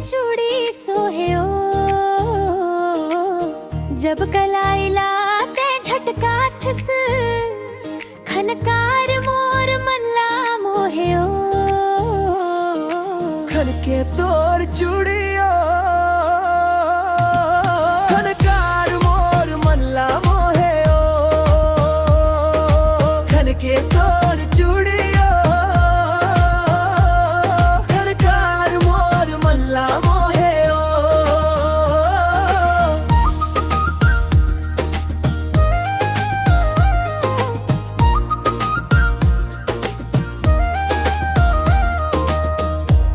चूड़ी सोहे ओ, जब कलाई लाते झटका ठस, खनकार मोर मल्ला मोहे ओ, खनके तोर चूड़ियो, खनकार मोर मल्ला मोहे ओ, खनके तोर चूड़ियो, खनकार मोर मल्ला मोहे ओ।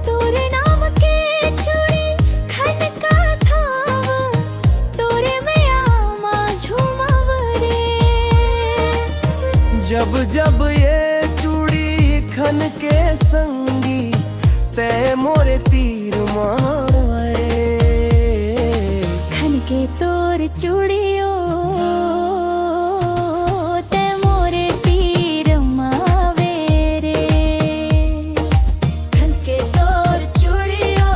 तोरे नाम के चूड़ी खनका थाव, तोरे में आमा झूमव रे। जब जब ये चूड़ी खनके संगी, तै मोरे तीर मारे। खनके तोर चूड़ियो, ते मोरे तीर मावे रे। खनके तोर चूड़ियो,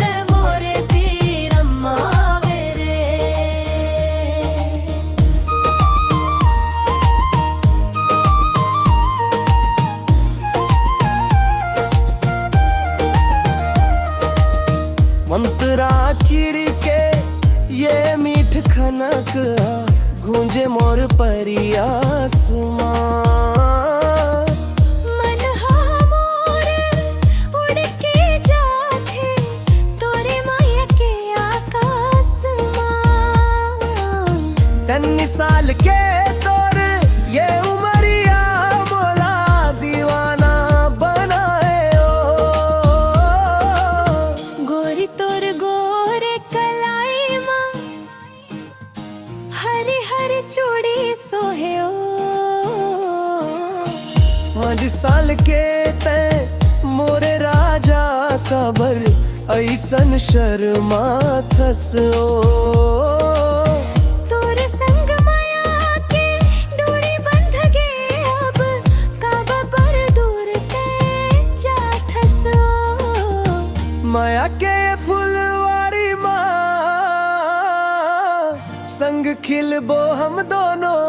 ते मोरे तीर मावे रे। मंतरा चिड़ी के ये मीठ खनक, गूंजे मोर परियासमां। मन हा मोर उड़ के जाथे, तोरे माया के आकाश मां। तन्नी साल के तोर ये उमरिया, मोला दीवाना बनाए ओ। गोरी तोर गोरे कलाई मां, हरी हरी चूड़ी सोहे ओ। 5 साल के तै मोरे राजा कबर, ऐसन शर्मा थस ओ। तोर संग माया के डोरी बंध गे, अब काबा पर दूर ते जाथस ओ। माया के फुलवारी माँ, संग खिलबो हम दोनों।